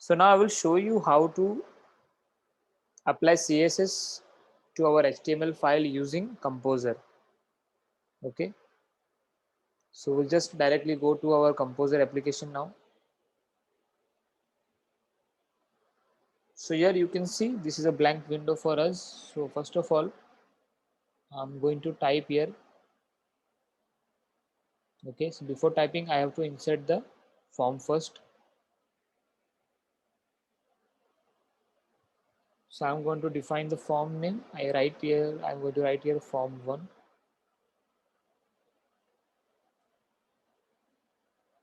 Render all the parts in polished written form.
So now I will show you how to apply CSS to our HTML file using Composer. Okay, so we'll just directly go to our Composer application now. So here you can see this is a blank window for us. So first of all, I'm going to type here. Okay, so before typing, I have to insert the form first. So I'm going to define the form name. I'm going to write here form1.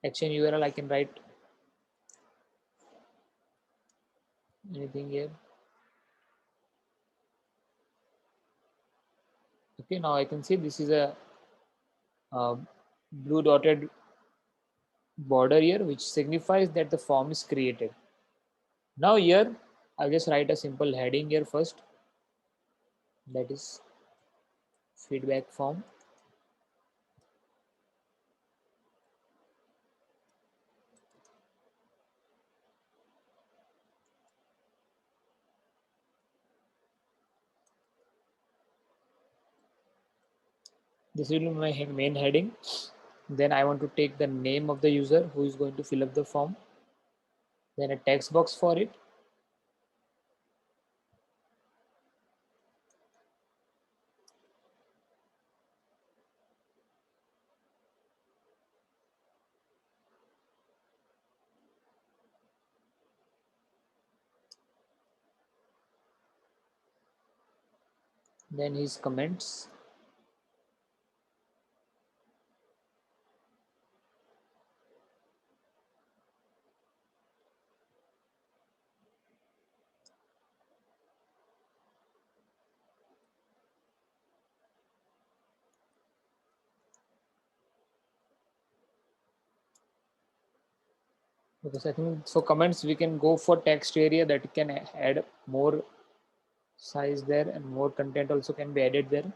HN URL, I can write anything here. Okay, now I can see this is a blue dotted border here, which signifies that the form is created. Now here, I'll just write a simple heading here first. That is feedback form. This will be my main heading. Then I want to take the name of the user who is going to fill up the form. Then a text box for it. Then his comments. Because I think for comments we can go for text area that can add more size there, and more content also can be added there.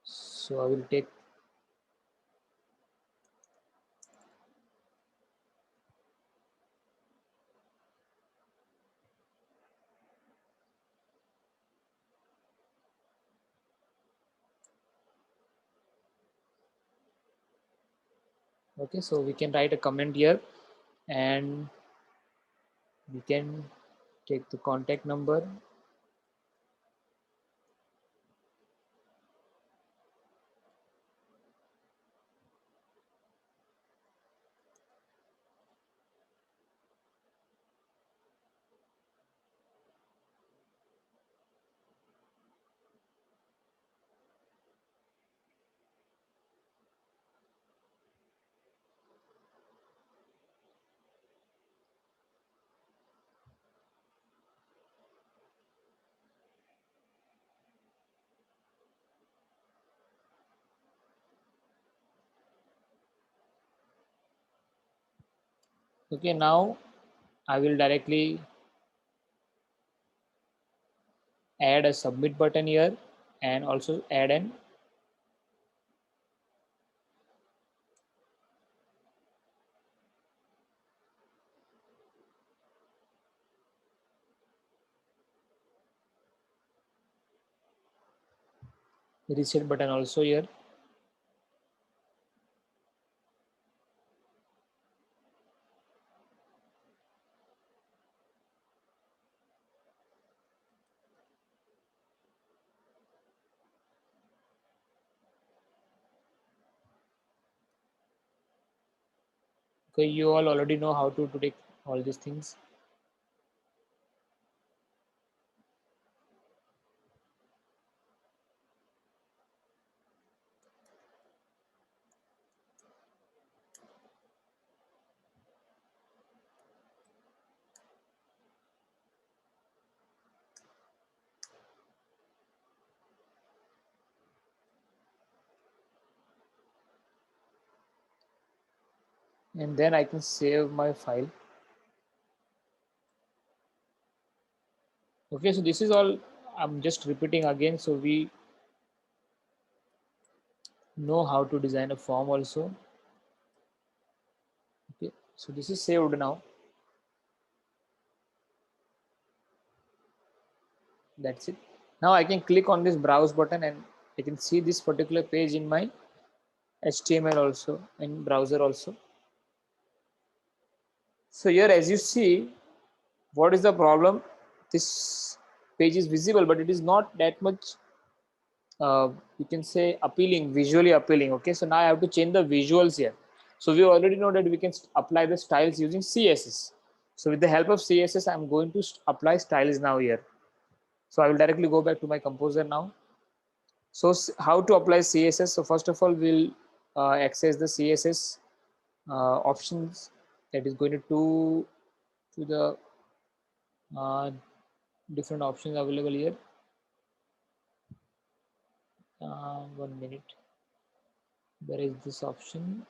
So I will take okay, so we can write a comment here, and we can take the contact number. Okay, now I will directly add a submit button here, and also add an reset button also here. Okay, you all already know how to take all these things. And then I can save my file. Okay, so this is all. I'm just repeating again, so we know how to design a form also. Okay, so this is saved now. That's it. Now I can click on this browse button and I can see this particular page in my HTML also and browser also. So here, as you see, what is the problem? This page is visible, but it is not that much, you can say, appealing, visually appealing. Okay, so now I have to change the visuals here. So we already know that we can apply the styles using CSS. So with the help of CSS, I'm going to apply styles now here. So I will directly go back to my composer now. So how to apply CSS? So first of all, we'll access the CSS options, that is going to the different options available here. 1 minute. There is this option.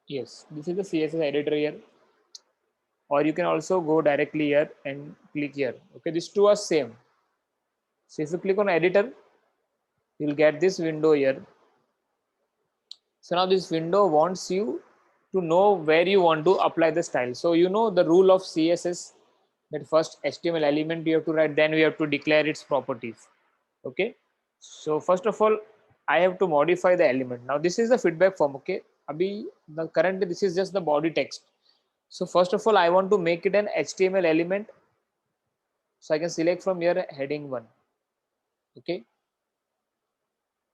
Yes, this is the CSS editor here. Or you can also go directly here and click here. Okay, these two are same. So if you click on editor, you'll get this window here. So now this window wants you to know where you want to apply the style. So you know the rule of CSS, that first HTML element you have to write, then we have to declare its properties. Okay, so first of all, I have to modify the element. Now this is the feedback form. Okay, currently this is just the body text. So first of all, I want to make it an HTML element. So I can select from here heading 1. Okay,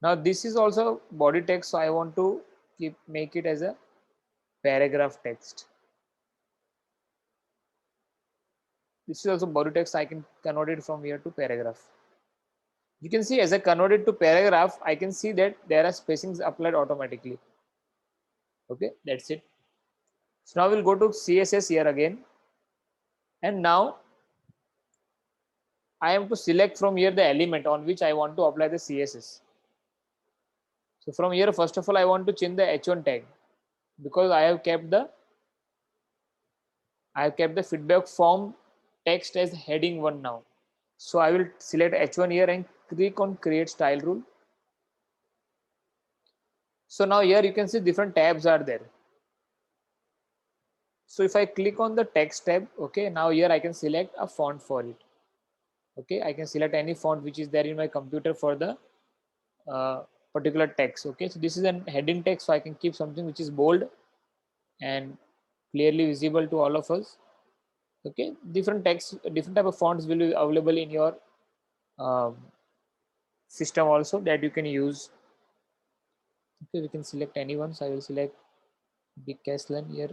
now this is also body text, so I want to make it as a paragraph text. This is also body text. I can convert it from here to paragraph. You can see as I convert it to paragraph, I can see that there are spacings applied automatically. Okay, that's it. So now we'll go to CSS here again, and now I have to select from here the element on which I want to apply the CSS. So from here, first of all, I want to change the H1 tag, because I have kept the feedback form text as heading 1 now. So I will select H1 here and click on create style rule. So now here you can see different tabs are there. So if I click on the text tab, okay, now here I can select a font for it. Okay, I can select any font which is there in my computer for the particular text. Okay, so this is a heading text, so I can keep something which is bold and clearly visible to all of us. Okay, different text, different type of fonts will be available in your um, system also, that you can use. Okay, we can select any one. So I will select Big Castellan here.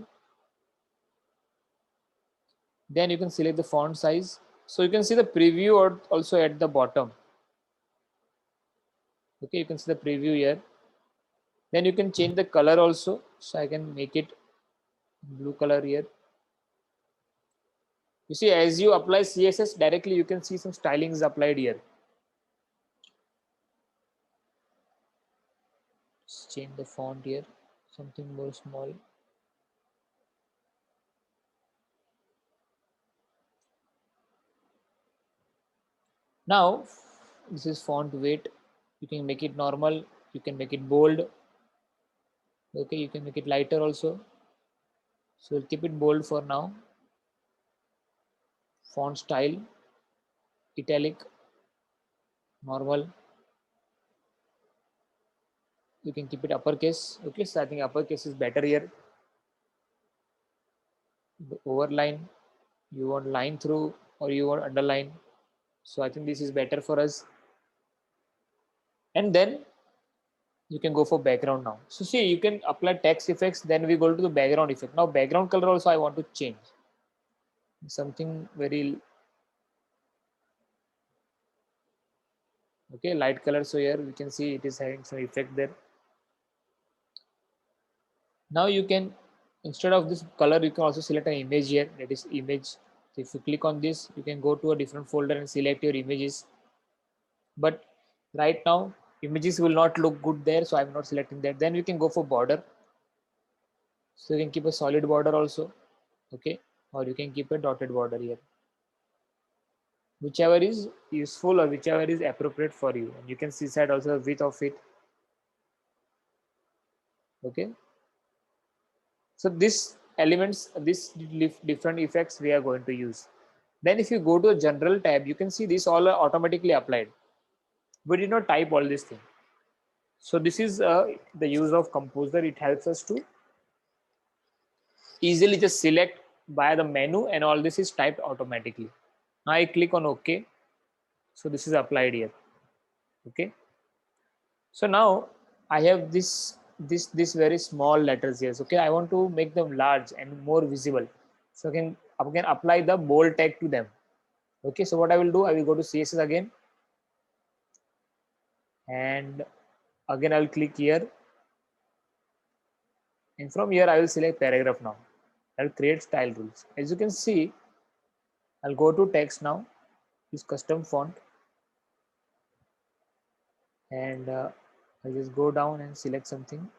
Then you can select the font size. So you can see the preview or also at the bottom. Okay, you can see the preview here. Then you can change the color also. So I can make it blue color here. You see, as you apply CSS directly, you can see some stylings applied here. Just change the font here, something more small. Now, this is font weight. You can make it normal. You can make it bold. Okay, you can make it lighter also. So we'll keep it bold for now. Font style, italic, normal. You can keep it uppercase. Okay, so I think uppercase is better here. The overline, you want line through or you want underline. So I think this is better for us. And then you can go for background now. So see, you can apply text effects, then we go to the background effect. Now background color also I want to change. Something very okay, light color. So here we can see it is having some effect there. Now you can, instead of this color, you can also select an image here, that is image. So if you click on this, you can go to a different folder and select your images. But right now images will not look good there, so I'm not selecting that. Then you can go for border. So you can keep a solid border also, okay, or you can keep a dotted border here, whichever is useful or whichever is appropriate for you. And you can see that also the width of it. Okay, so this elements, this different effects we are going to use. Then if you go to a general tab, you can see this all are automatically applied. We did not type all these things. So this is the use of Composer. It helps us to easily just select by the menu, and all this is typed automatically. Now I click on OK. So this is applied here. Okay. So now I have this very small letters here. Okay, I want to make them large and more visible. So I can apply the bold tag to them. Okay, so what I will do, I will go to CSS again, and again I will click here, and from here I will select paragraph now. I will create style rules. As you can see, I'll go to text now, use custom font, and I'll just go down and select something.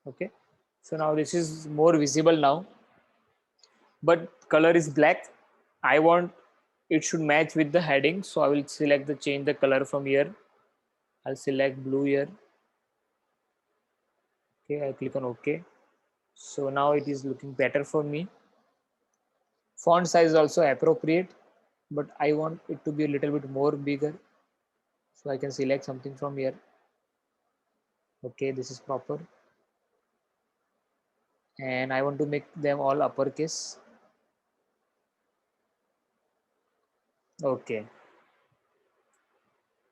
Okay, so now this is more visible now, but color is black. I want it should match with the heading, so I will select the change the color from here. I'll select blue here. Okay, I click on OK. So now it is looking better for me. Font size is also appropriate, but I want it to be a little bit more bigger, so I can select something from here. Okay, this is proper, and I want to make them all uppercase. Okay,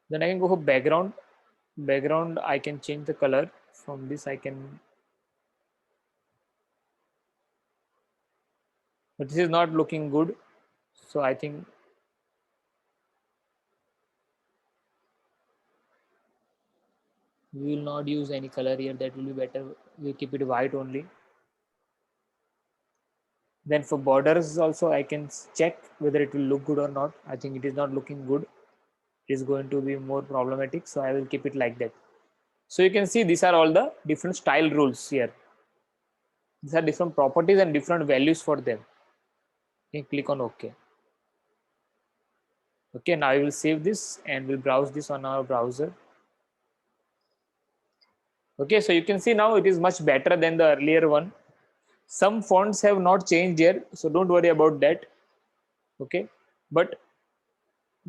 then I can go for background. I can change the color from this. I can, but this is not looking good, so I think we will not use any color here. That will be better. We keep it white only. Then for borders also I can check whether it will look good or not. I think it is not looking good. It is going to be more problematic, so I will keep it like that. So you can see these are all the different style rules here. These are different properties and different values for them. You click on OK. Okay, now I will save this and we'll browse this on our browser. Okay, so you can see now it is much better than the earlier one. Some fonts have not changed here, so don't worry about that. Okay, but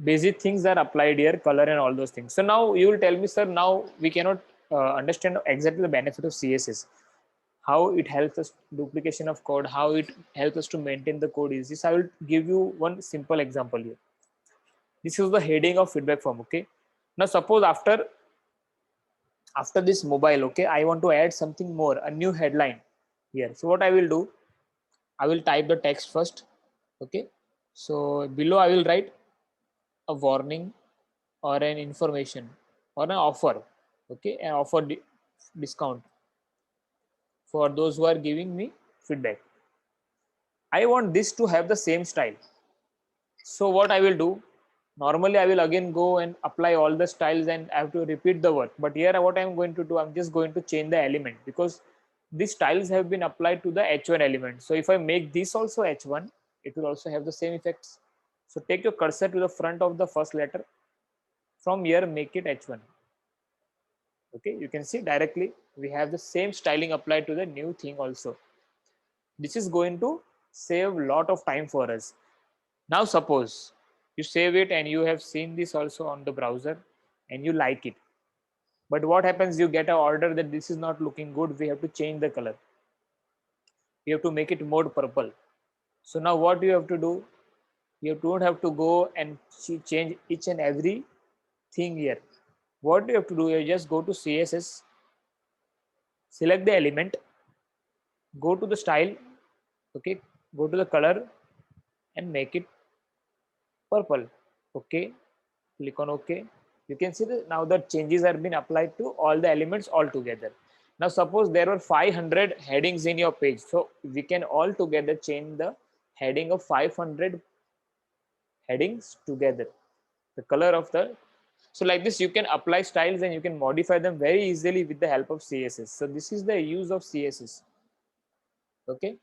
basic things are applied here, color and all those things. So now you will tell me, sir, now we cannot understand exactly the benefit of CSS, how it helps us duplication of code, how it helps us to maintain the code easy. So I will give you one simple example here. This is the heading of feedback form. Okay, now suppose after this mobile, okay, I want to add something more, a new headline here. So what I will do, I will type the text first. Okay, so below I will write a warning or an information or an offer. Okay, an offer discount for those who are giving me feedback. I want this to have the same style. So what I will do, normally I will again go and apply all the styles and I have to repeat the work. But here what I'm going to do, I'm just going to change the element because these styles have been applied to the H1 element. So if I make this also H1, it will also have the same effects. So take your cursor to the front of the first letter. From here, make it H1. Okay, you can see directly we have the same styling applied to the new thing also. This is going to save a lot of time for us. Now suppose you save it and you have seen this also on the browser and you like it, but what happens, you get an order that this is not looking good, we have to change the color, we have to make it more purple. So now what you have to do, you don't have to go and change each and every thing here. What you have to do, you just go to CSS, select the element, go to the style, okay, go to the color and make it purple. Okay, click on OK. You can see that now the changes are been applied to all the elements all together. Now suppose there were 500 headings in your page, so we can all together change the heading of 500 headings together, the color of the, so like this you can apply styles and you can modify them very easily with the help of CSS. So this is the use of CSS. Okay,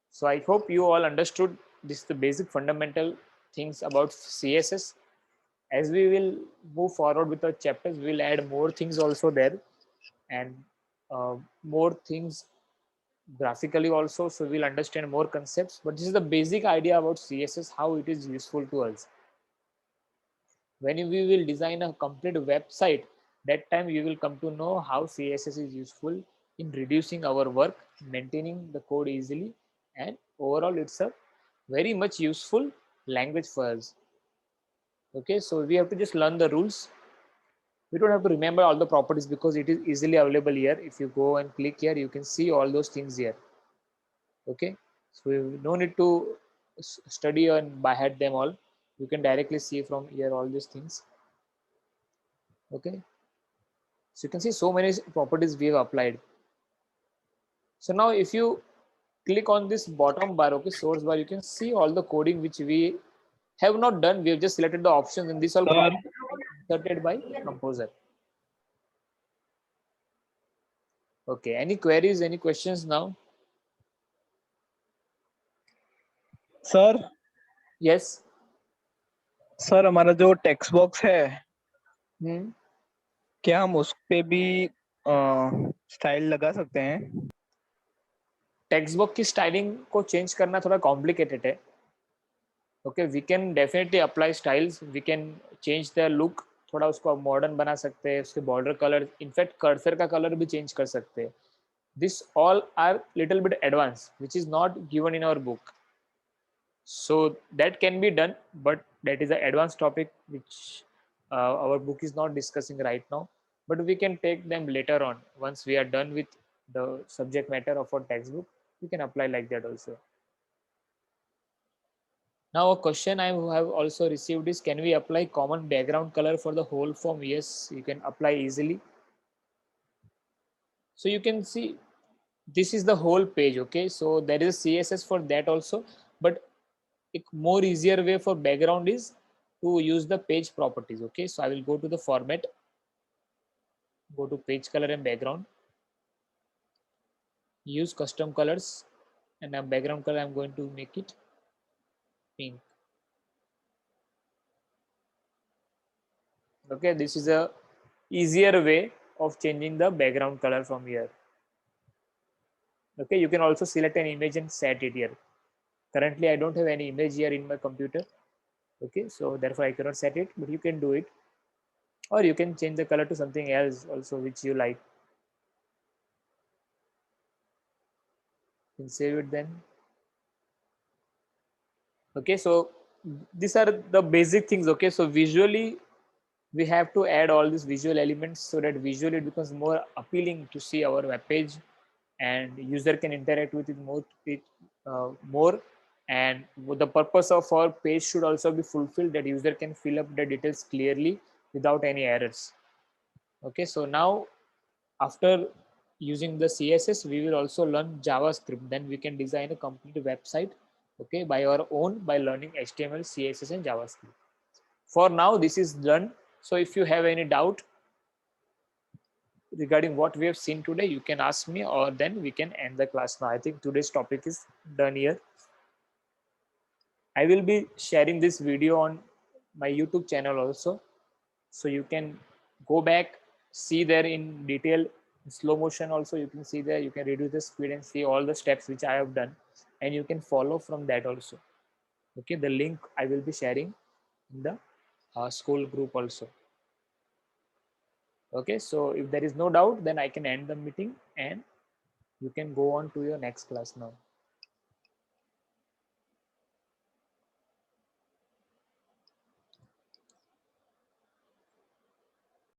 so I hope you all understood this, the basic fundamental things about CSS. As we will move forward with our chapters, we'll add more things also there, and more things graphically also, so we'll understand more concepts. But this is the basic idea about CSS, how it is useful to us. When we will design a complete website, that time you will come to know how CSS is useful in reducing our work, maintaining the code easily, and overall it's a very much useful language for us. Okay, so we have to just learn the rules. We don't have to remember all the properties because it is easily available here. If you go and click here, you can see all those things here. Okay, so no need to study and by head them all. You can directly see from here all these things. Okay, so you can see so many properties we have applied. So now if you click on this bottom bar, okay, source bar, you can see all the coding which we have not done. We have just selected the options, and this all inserted by composer. Okay, any queries, any questions now? Sir Yes. Sir हमारा जो text box है क्या हम उस पे भी style लगा सकते हैं? टेक्स्ट बुक की स्टाइलिंग को चेंज करना थोड़ा कॉम्प्लिकेटेड है. Okay, we can definitely apply styles, we can change the look, थोड़ा उसको मॉडर्न बना सकते हैं, उसके बॉर्डर कलर, इनफैक्ट कर्सर का कलर भी चेंज कर सकते हैं. This all are little bit advance which is not given in our book. So that can be done, but that is an advanced topic which our book is not discussing right now, but we can take them later on. Once we are done with the subject matter of our textbook, we can apply like that also. Now a question I have also received is, can we apply common background color for the whole form? Yes, you can apply easily. So you can see this is the whole page. Okay, so there is a CSS for that also, but a more easier way for background is to use the page properties. Okay, so I will go to the format, go to page color and background, use custom colors, and a background color I'm going to make it pink. Okay, this is a easier way of changing the background color from here. Okay, you can also select an image and set it here. Currently I don't have any image here in my computer. Okay, so therefore I cannot set it, but you can do it, or you can change the color to something else also which you like. You can save it then. Okay, so these are the basic things. Okay, so visually we have to add all these visual elements so that visually it becomes more appealing to see our web page, and user can interact with it more, and the purpose of our page should also be fulfilled, that user can fill up the details clearly without any errors. Okay, so now after using the CSS, we will also learn JavaScript. Then we can design a complete website, okay, by our own, by learning HTML, CSS, and JavaScript. For now, this is done. So if you have any doubt regarding what we have seen today, you can ask me, or then we can end the class now. I think today's topic is done here. I will be sharing this video on my YouTube channel also, so you can go back, see there in detail, in slow motion also. You can see there, you can reduce the speed and see all the steps which I have done, and you can follow from that also. Okay, the link I will be sharing in the school group also. Okay, so if there is no doubt, then I can end the meeting and you can go on to your next class now.